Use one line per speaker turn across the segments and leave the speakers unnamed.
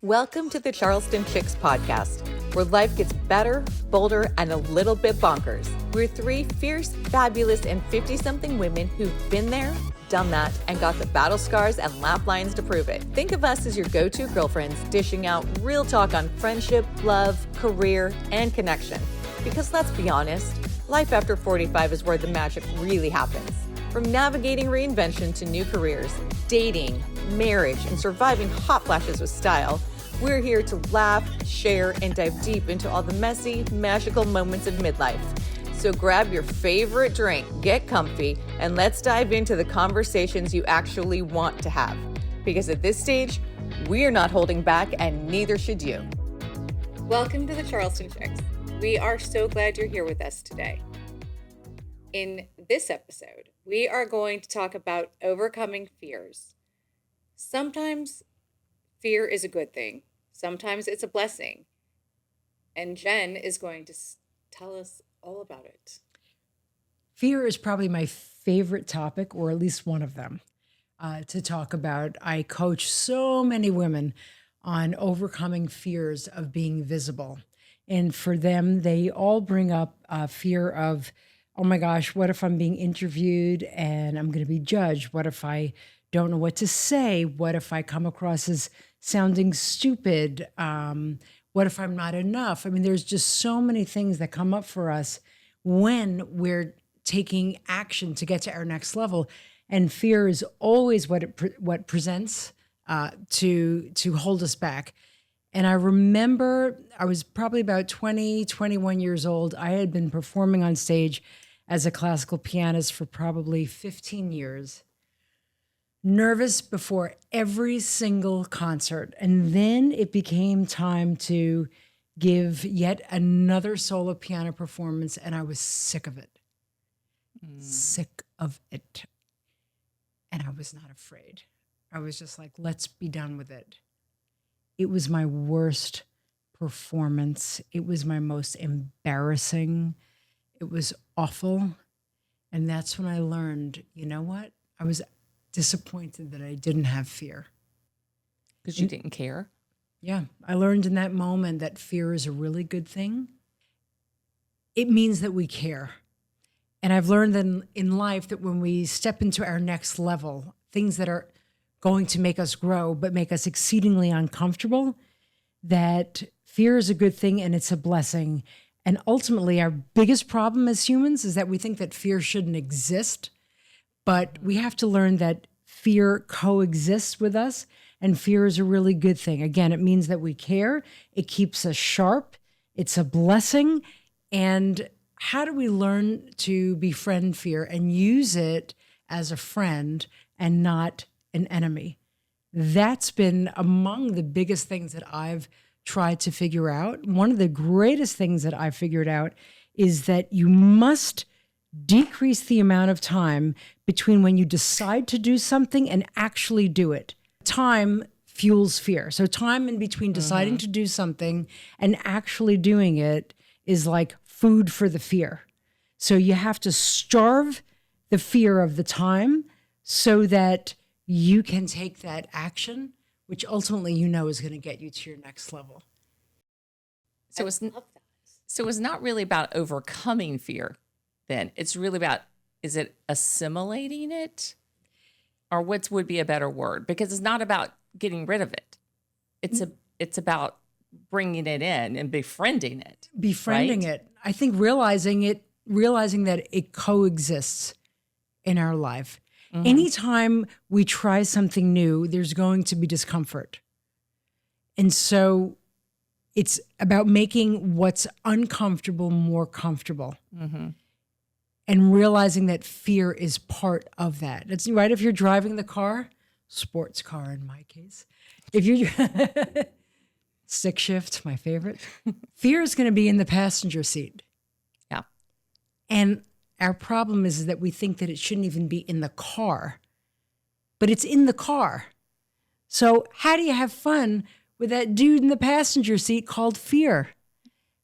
Welcome to the Charleston Chicks podcast, where life gets better, bolder, and a little bit bonkers. We're three fierce, fabulous, and 50-something women who've been there, done that, and got the battle scars and laugh lines to prove it. Think of us as your go-to girlfriends, dishing out real talk on friendship, love, career, and connection. Because let's be honest, life after 45 is where the magic really happens. From navigating reinvention to new careers, dating, marriage, and surviving hot flashes with style, we're here to laugh, share, and dive deep into all the messy, magical moments of midlife. So grab your favorite drink, get comfy, and let's dive into the conversations you actually want to have. Because at this stage, we're not holding back, and neither should you. Welcome to the Charleston Chicks. We are so glad you're here with us today. In this episode, we are going to talk about overcoming fears. Sometimes fear is a good thing. Sometimes it's a blessing. And Jen is going to tell us all about it.
Fear is probably my favorite topic, or at least one of them, to talk about. I coach so many women on overcoming fears of being visible. And for them, they all bring up fear of, oh my gosh, what if I'm being interviewed and I'm going to be judged? What if I don't know what to say? What if I come across as sounding stupid? What if I'm not enough? I mean, there's just so many things that come up for us when we're taking action to get to our next level. And fear is always what presents to hold us back. And I remember I was probably about 20, 21 years old. I had been performing on stage as a classical pianist for probably 15 years. Nervous before every single concert. And then it became time to give yet another solo piano performance, and I was sick of it. Sick of it. And I was not afraid. I was just like, let's be done with it. It was my worst performance. It was my most embarrassing. It was awful. And that's when I learned, you know what? I was disappointed that I didn't have fear.
Because you didn't care?
Yeah. I learned in that moment that fear is a really good thing. It means that we care. And I've learned that in life that when we step into our next level, things that are going to make us grow but make us exceedingly uncomfortable, that fear is a good thing and it's a blessing. And ultimately, our biggest problem as humans is that we think that fear shouldn't exist. But we have to learn that fear coexists with us, and fear is a really good thing. Again, it means that we care. It keeps us sharp. It's a blessing. And how do we learn to befriend fear and use it as a friend and not an enemy? That's been among the biggest things that I've tried to figure out. One of the greatest things that I've figured out is that you must decrease the amount of time between when you decide to do something and actually do it. Time fuels fear. So time in between deciding to do something and actually doing it is like food for the fear. So you have to starve the fear of the time so that you can take that action, which ultimately you know is going to get you to your next level.
So it's not really about overcoming fear. Then it's really about, is it assimilating it? Or what would be a better word? Because it's not about getting rid of it. It's about bringing it in and befriending it.
Befriending it. I think realizing that it coexists in our life. Mm-hmm. Anytime we try something new, there's going to be discomfort. And so it's about making what's uncomfortable more comfortable. Mm-hmm. And realizing that fear is part of that. It's right if you're driving the car, sports car in my case. If you're stick shift, my favorite. Fear is going to be in the passenger seat.
Yeah.
And our problem is that we think that it shouldn't even be in the car, but it's in the car. So how do you have fun with that dude in the passenger seat called fear?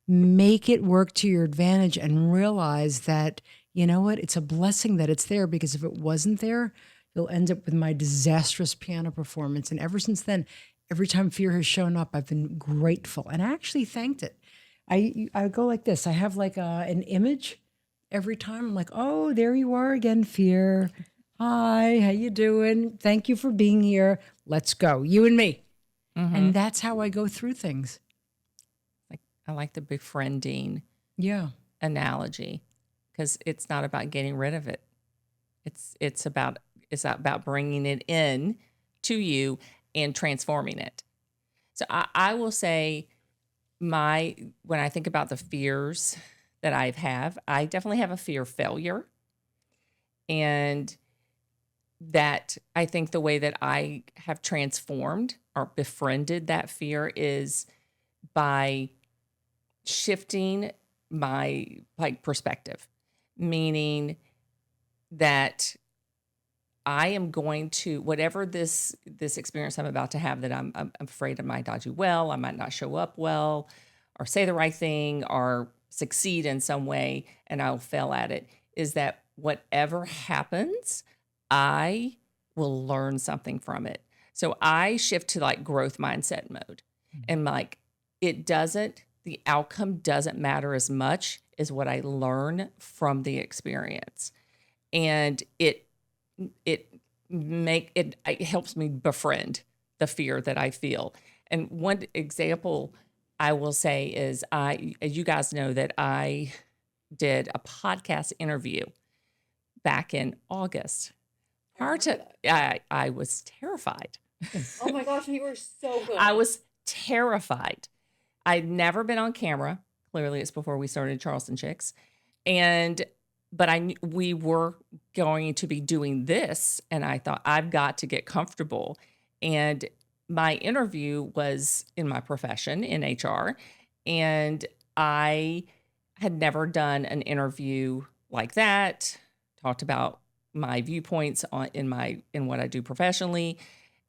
Make it work to your advantage and realize that, you know what, it's a blessing that it's there, because if it wasn't there, you'll end up with my disastrous piano performance. And ever since then, every time fear has shown up, I've been grateful and I actually thanked it. I go like this. I have like an image every time. I'm like, oh, there you are again, fear. Hi, how you doing? Thank you for being here. Let's go, you and me. And that's how I go through things.
Like I like the befriending analogy because it's not about getting rid of it. It's about bringing it in to you and transforming it. So I will say when I think about the fears that I definitely have a fear of failure. And that I think the way that I have transformed or befriended that fear is by shifting my perspective, meaning that I am going to, whatever this experience I'm about to have that I'm afraid I might not do well, I might not show up well, or say the right thing, or succeed in some way, and I'll fail at it, is that whatever happens, I will learn something from it. So I shift to like growth mindset mode. And like, the outcome doesn't matter as much as what I learn from the experience. And it helps me befriend the fear that I feel. And one example I will say is you guys know that I did a podcast interview back in August. I was terrified.
Oh my gosh, you were so good.
I was terrified. I'd never been on camera. Clearly, it's before we started Charleston Chicks. But we were going to be doing this, and I thought, I've got to get comfortable. And my interview was in my profession, in HR, and I had never done an interview like that, talked about my viewpoints in what I do professionally,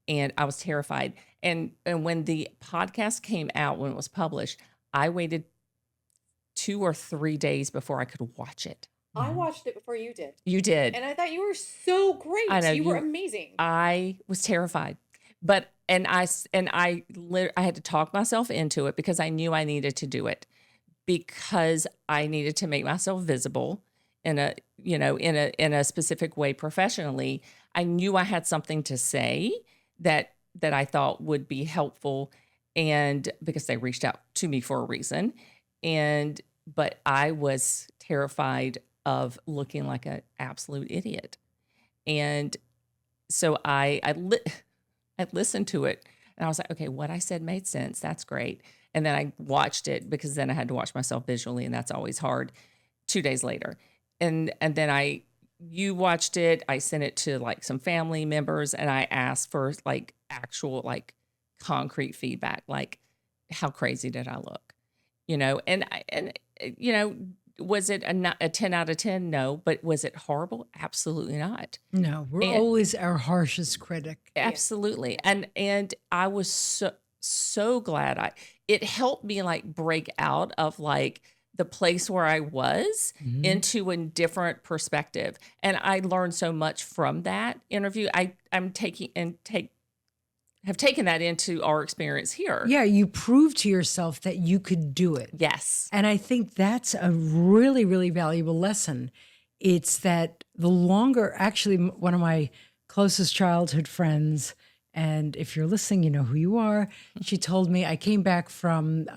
and I was terrified. And when the podcast came out, when it was published, I waited 2 or 3 days before I could watch it.
I watched it before you did.
You did.
And I thought you were so great.
I know,
you were amazing.
I was terrified. But I had to talk myself into it because I knew I needed to do it, because I needed to make myself visible in a specific way professionally. I knew I had something to say that I thought would be helpful, and because they reached out to me for a reason. But I was terrified of looking like an absolute idiot. And so I listened to it, and I was like, okay, what I said made sense. That's great. And then I watched it, because then I had to watch myself visually, and that's always hard, 2 days later. And then you watched it. I sent it to like some family members, and I asked for like actual like concrete feedback, like how crazy did I look, was it a 10 out of 10? No. But was it horrible? Absolutely not.
No, we're always our harshest critic.
Absolutely. And I was so glad it helped me like break out of like the place where I was into a different perspective. And I learned so much from that interview. Have taken that into our experience here.
Yeah, you proved to yourself that you could do it.
Yes.
And I think that's a really, really valuable lesson. It's that the longer, actually, one of my closest childhood friends, and if you're listening, you know who you are, she told me, I came back from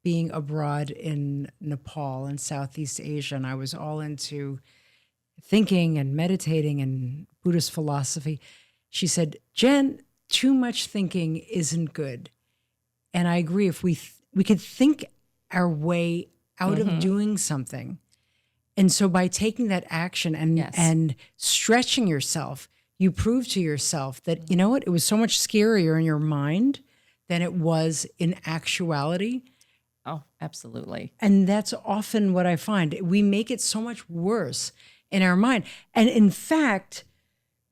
being abroad in Nepal in Southeast Asia, and I was all into thinking and meditating and Buddhist philosophy. She said, Jen, too much thinking isn't good. And I agree. If we could think our way out of doing something. And so by taking that action and stretching yourself, you prove to yourself that, you know what, it was so much scarier in your mind than it was in actuality.
Oh, absolutely.
And that's often what I find. We make it so much worse in our mind. And in fact,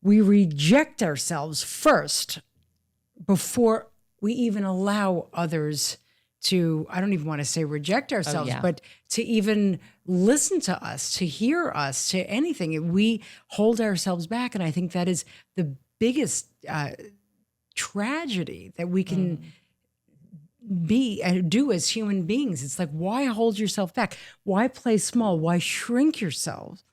we reject ourselves first before we even allow others to, I don't even want to say reject ourselves, but to even listen to us, to hear us, to anything. We hold ourselves back. And I think that is the biggest tragedy that we can be and do as human beings. It's like, why hold yourself back? Why play small? Why shrink yourself?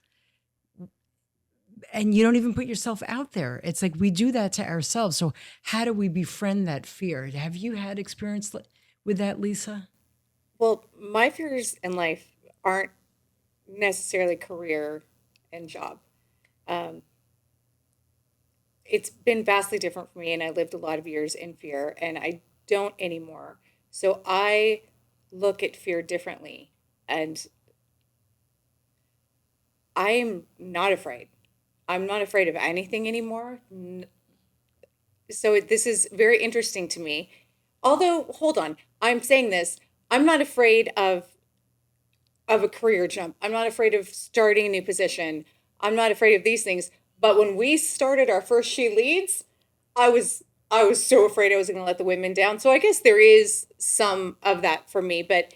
And you don't even put yourself out there. It's like we do that to ourselves. So how do we befriend that fear? Have you had experience with that, Lisa?
Well, my fears in life aren't necessarily career and job. It's been vastly different for me, and I lived a lot of years in fear, and I don't anymore. So I look at fear differently, and I am not afraid. I'm not afraid of anything anymore. So this is very interesting to me. Although, hold on, I'm saying this, I'm not afraid of a career jump. I'm not afraid of starting a new position. I'm not afraid of these things. But when we started our first She Leads, I was so afraid I was going to let the women down. So I guess there is some of that for me, but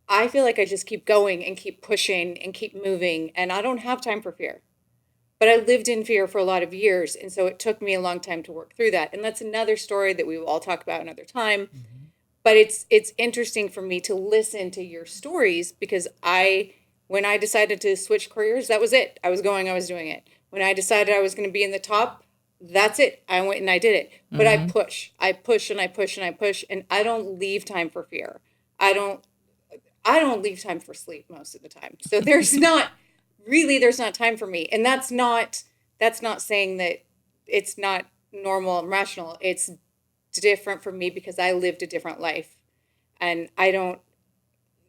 I feel like I just keep going and keep pushing and keep moving, and I don't have time for fear. But I lived in fear for a lot of years, and so it took me a long time to work through that. And that's another story that we will all talk about another time. Mm-hmm. But it's interesting for me to listen to your stories, because when I decided to switch careers, that was it. I was doing it. When I decided I was going to be in the top, that's it. I went and I did it. But I push and I push and I push, and I don't leave time for fear. I don't leave time for sleep most of the time. So there's not time for me. And that's not saying that it's not normal and rational. It's different for me because I lived a different life, and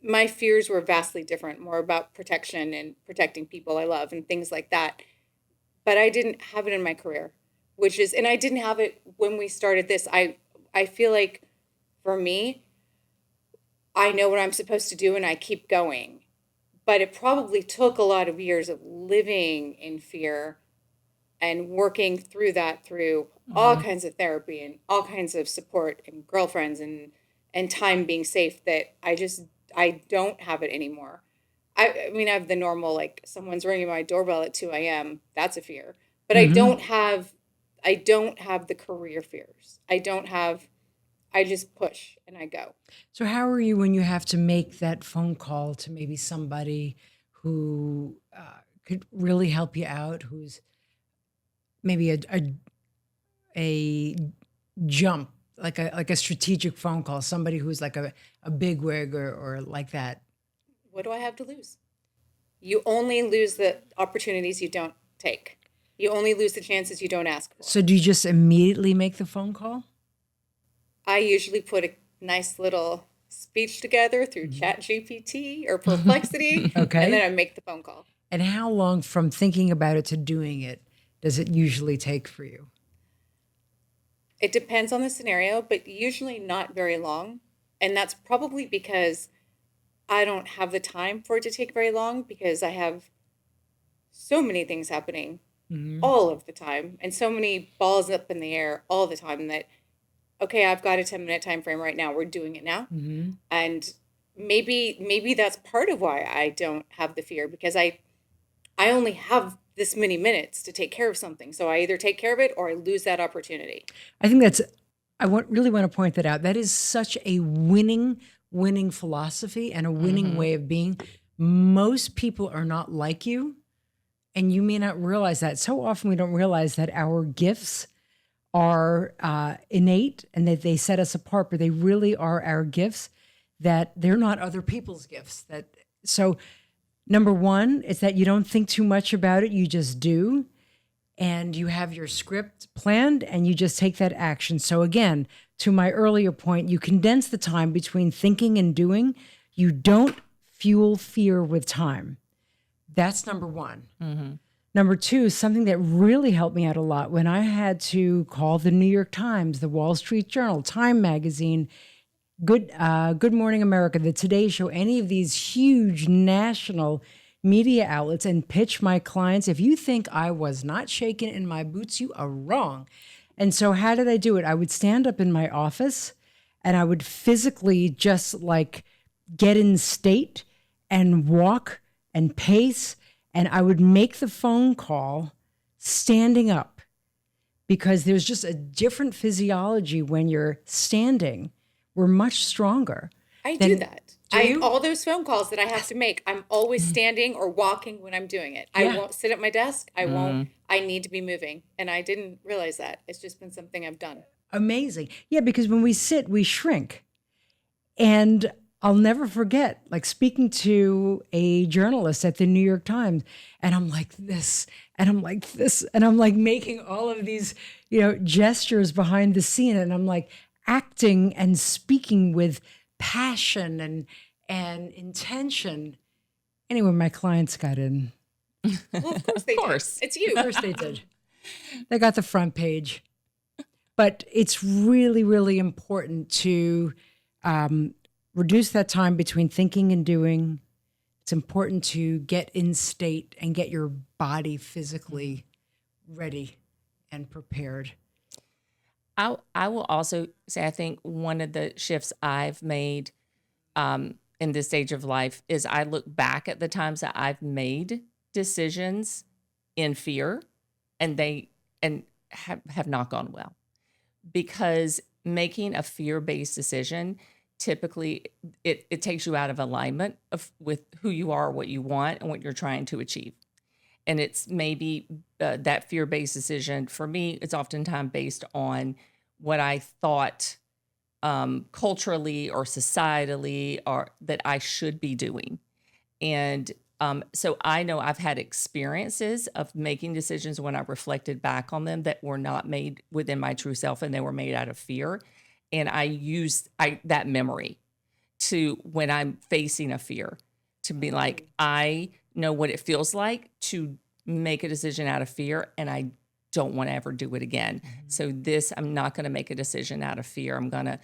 my fears were vastly different, more about protection and protecting people I love and things like that. But I didn't have it in my career, and I didn't have it when we started this. I feel like for me, I know what I'm supposed to do and I keep going. But it probably took a lot of years of living in fear and working through that through all kinds of therapy and all kinds of support and girlfriends and time being safe, that I don't have it anymore. I mean, I have the normal, like, someone's ringing my doorbell at 2 a.m. That's a fear. But I don't have the career fears. I just push and I go.
So how are you when you have to make that phone call to maybe somebody who could really help you out, who's maybe a jump, like a strategic phone call, somebody who's like a bigwig or like that?
What do I have to lose? You only lose the opportunities you don't take. You only lose the chances you don't ask for.
So do you just immediately make the phone call?
I usually put a nice little speech together through ChatGPT or Perplexity,
okay,
and then I make the phone call.
And how long from thinking about it to doing it does it usually take for you?
It depends on the scenario, but usually not very long. And that's probably because I don't have the time for it to take very long, because I have so many things happening all of the time and so many balls up in the air all the time that, okay, I've got a 10-minute time frame right now. We're doing it now. And maybe that's part of why I don't have the fear, because I only have this many minutes to take care of something. So I either take care of it or I lose that opportunity.
I think really want to point that out. That is such a winning philosophy and a winning way of being. Most people are not like you, and you may not realize that. So often we don't realize that our gifts are innate and that they set us apart, but they really are our gifts, that they're not other people's gifts. So number one is that you don't think too much about it. You just do. And you have your script planned and you just take that action. So again, to my earlier point, you condense the time between thinking and doing. You don't fuel fear with time. That's number one. Number two, something that really helped me out a lot when I had to call the New York Times, the Wall Street Journal, Time Magazine, Good Morning America, the Today Show, any of these huge national media outlets, and pitch my clients. If you think I was not shaking in my boots, you are wrong. And so how did I do it? I would stand up in my office and I would physically just like get in state and walk and pace, and I would make the phone call standing up, because there's just a different physiology when you're standing. We're much stronger.
I do that.
you?
All those phone calls that I have to make, I'm always standing or walking when I'm doing it. I won't sit at my desk. I need to be moving. And I didn't realize that. It's just been something I've done.
Amazing. Yeah, because when we sit, we shrink. And I'll never forget, like, speaking to a journalist at the New York Times, and I'm like this, and I'm like this, and I'm like making all of these, gestures behind the scene, and I'm like acting and speaking with passion and intention. Anyway, my clients got in.
Well, of course they did. It's you.
Of course they did. They got the front page. But it's really, really important to reduce that time between thinking and doing. It's important to get in state and get your body physically ready and prepared.
I will also say, I think one of the shifts I've made in this stage of life is I look back at the times that I've made decisions in fear, and they have not gone well. Because making a fear-based decision, typically it takes you out of alignment with who you are, what you want, and what you're trying to achieve. And it's maybe that fear-based decision, for me, it's oftentimes based on what I thought culturally or societally or that I should be doing. And so I know I've had experiences of making decisions when I reflected back on them that were not made within my true self, and they were made out of fear. And I used that memory to, when I'm facing a fear, to be like, I know what it feels like to make a decision out of fear, and I don't want to ever do it again. So I'm not going to make a decision out of fear. I'm going to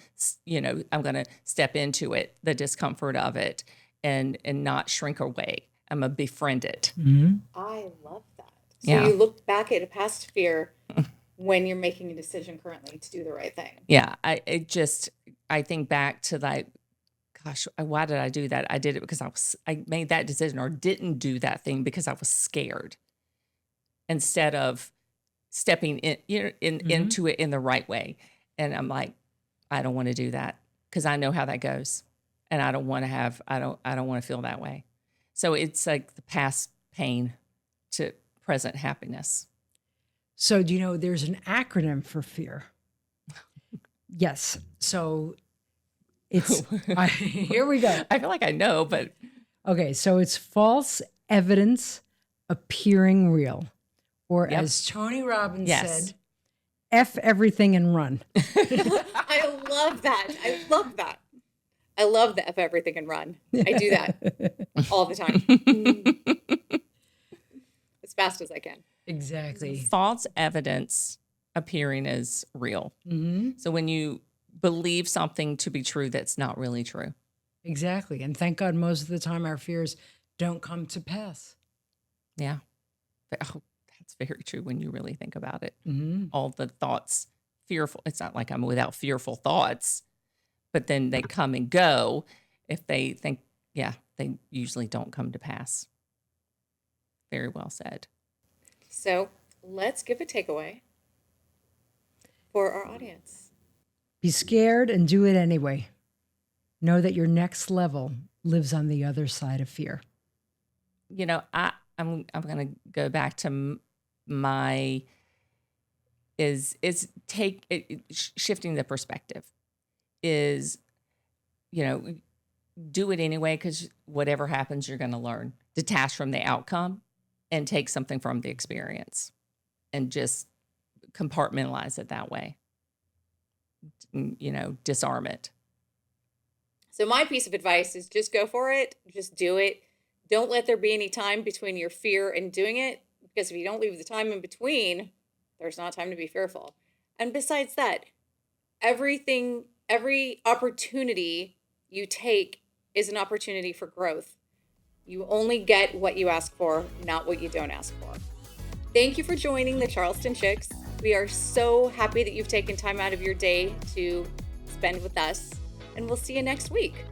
step into it, the discomfort of it, and not shrink away. I'm going to befriend it.
Mm-hmm.
I love that. So you look back at a past fear when you're making a decision currently to do the right thing.
Yeah. I think back to like, gosh, why did I do that? I did it because I made that decision, or didn't do that thing because I was scared, instead of stepping into it in the right way. And I'm like, I don't want to do that because I know how that goes. And I don't want to feel that way. So it's like the past pain to present happiness.
So do you know there's an acronym for fear? Yes. So it's, here we go.
I feel like I know, but.
Okay. So it's false evidence appearing real. Or as Tony Robbins said, F everything and run.
I love that. I love that. I love the F everything and run. I do that all the time. As fast as I can.
Exactly.
False evidence appearing as real.
Mm-hmm.
So when you believe something to be true that's not really true.
Exactly. And thank God most of the time our fears don't come to pass.
Yeah. That's very true when you really think about it.
Mm-hmm.
All the thoughts, fearful. It's not like I'm without fearful thoughts, but then they come and go. If they think, they usually don't come to pass. Very well said.
So let's give a takeaway for our audience.
Be scared and do it anyway. Know that your next level lives on the other side of fear.
I'm going to go back to my shifting the perspective is, do it anyway, because whatever happens, you're going to learn. Detach from the outcome and take something from the experience, and just compartmentalize it that way. Disarm it.
So my piece of advice is just go for it. Just do it. Don't let there be any time between your fear and doing it, because if you don't leave the time in between, there's not time to be fearful. And besides that, every opportunity you take is an opportunity for growth. You only get what you ask for, not what you don't ask for. Thank you for joining the Charleston Chicks. We are so happy that you've taken time out of your day to spend with us, and we'll see you next week.